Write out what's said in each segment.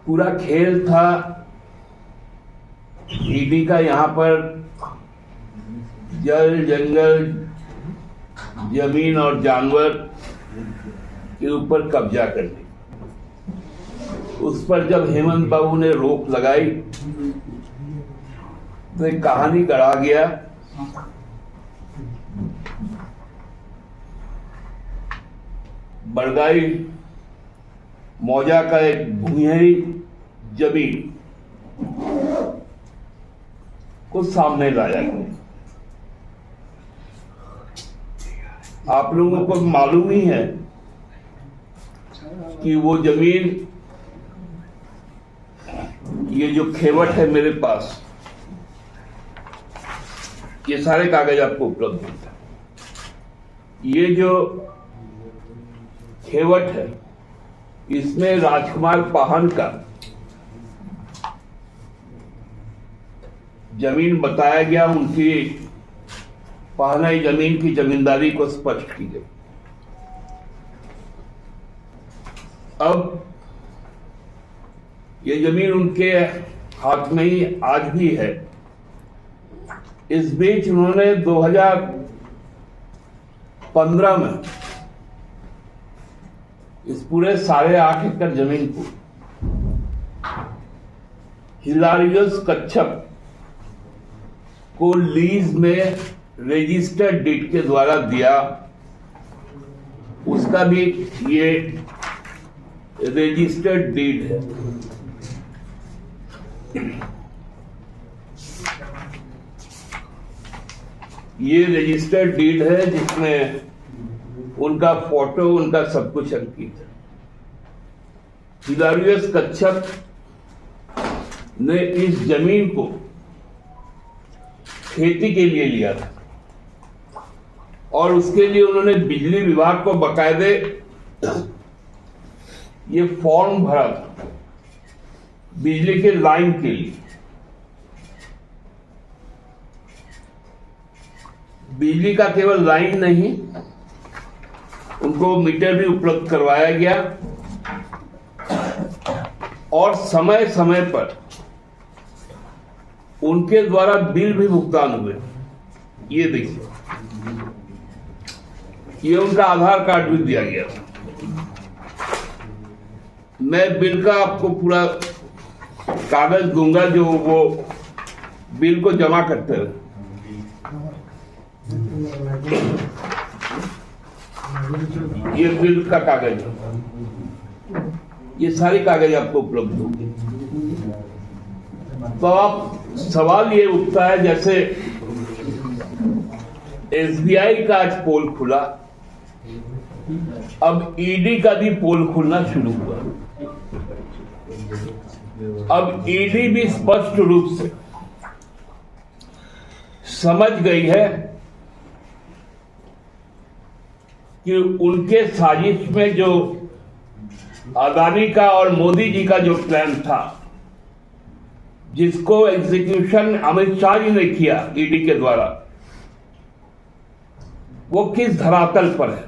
पूरा खेल था ईडी का यहाँ पर जल, जंगल, जमीन और जानवर के ऊपर कब्जा करने। उस पर जब हेमंत बाबू ने रोक लगाई तो एक कहानी गढ़ा गया। बड़गाई मौजा का एक भूमिहीन जमीन को सामने लाया गया। आप लोगों को मालूम ही है कि वो जमीन, ये जो खेवट है मेरे पास, ये सारे कागज आपको उपलब्ध होता है। ये जो खेवट है इसमें राजकुमार पाहन का जमीन बताया गया, उनकी पाहनाई जमीन की जमींदारी को स्पष्ट की गई। अब ये जमीन उनके हाथ में ही आज भी है। इस बीच उन्होंने 2015 में इस पूरे 8.5 एकड़ जमीन को हिलारियस कच्छप को लीज में रजिस्टर्ड डीड के द्वारा दिया। उसका भी ये रजिस्टर्ड डीड है। ये रजिस्टर्ड डीड है जिसमें उनका फोटो, उनका सब कुछ अंकित है। हिलारियस कच्छप ने इस जमीन को खेती के लिए लिया था और उसके लिए उन्होंने बिजली विभाग को बकायदे ये फॉर्म भरा था बिजली के लाइन के लिए। बिजली का केवल लाइन नहीं, उनको मीटर भी उपलब्ध करवाया गया और समय समय पर उनके द्वारा बिल भी भुगतान हुए। ये देखिए, ये उनका आधार कार्ड भी दिया गया था। मैं बिल का आपको पूरा कागज दूंगा जो वो बिल को जमा करते रहे। ये बिल का कागज है, ये सारी कागज आपको उपलब्ध होंगे। तो आप सवाल ये उठता है, जैसे एसबीआई का आज पोल खुला, अब ईडी का भी पोल खुलना शुरू हुआ। अब ईडी भी स्पष्ट रूप से समझ गई है कि उनके साजिश में जो अदानी का और मोदी जी का जो प्लान था, जिसको एग्जीक्यूशन अमित शाह जी ने किया ईडी के द्वारा, वो किस धरातल पर है।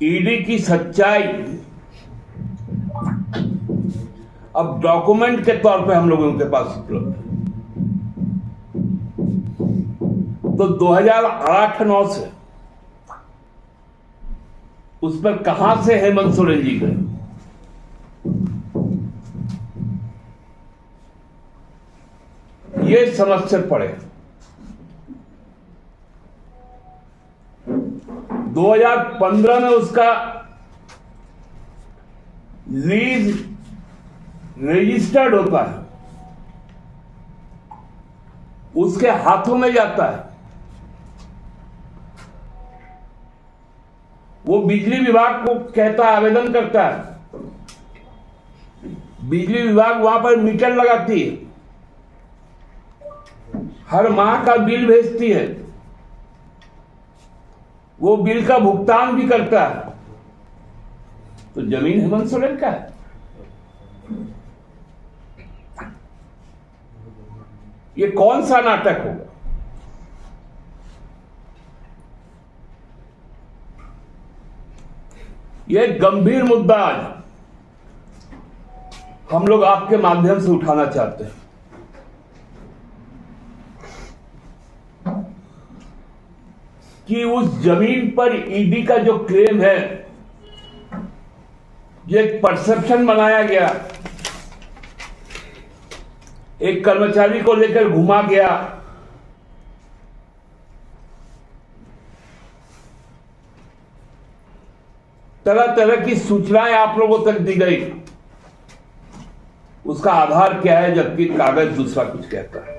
ईडी की सच्चाई अब डॉक्यूमेंट के तौर पे हम लोगों के पास उपलब्ध है। तो 2008-9 से उस पर कहां से हेमंत सोरेन जी गए, ये समझ से पड़े। 2015 में उसका लीज रजिस्टर्ड होता है, उसके हाथों में जाता है, वो बिजली विभाग को कहता है, आवेदन करता है, बिजली विभाग वहां पर मीटर लगाती है, हर माह का बिल भेजती है, वो बिल का भुगतान भी करता है। तो जमीन हेमंत सोरेन का है। ये कौन सा नाटक होगा? ये एक गंभीर मुद्दा आज हम लोग आपके माध्यम से उठाना चाहते हैं कि उस जमीन पर ईडी का जो क्लेम है, जो एक परसेप्शन बनाया गया, एक कर्मचारी को लेकर घुमा गया, तरह तरह की सूचनाएं आप लोगों तक दी गई, उसका आधार क्या है, जबकि कागज दूसरा कुछ कहता है।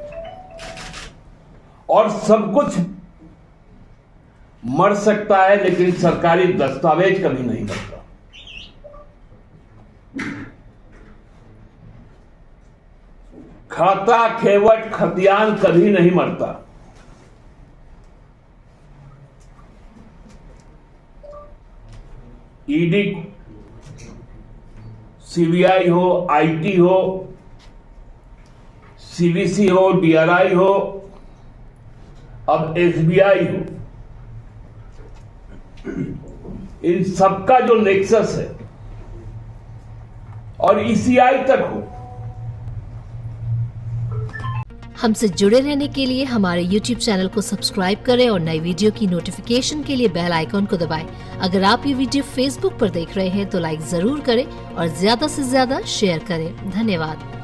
और सब कुछ मर सकता है, लेकिन सरकारी दस्तावेज कभी नहीं मरता। खाता खेवट खतियान कभी नहीं मरता। ईडी, सीबीआई हो, आईटी हो, सीवीसी हो, डीआरआई हो, अब एसबीआई हो, इन सबका जो नेक्सस है, और ईसीआई तक हो। हमसे जुड़े रहने के लिए हमारे YouTube चैनल को सब्सक्राइब करें और नई वीडियो की नोटिफिकेशन के लिए बेल आइकॉन को दबाएं। अगर आप ये वीडियो Facebook पर देख रहे हैं तो लाइक जरूर करें और ज्यादा से ज्यादा शेयर करें। धन्यवाद।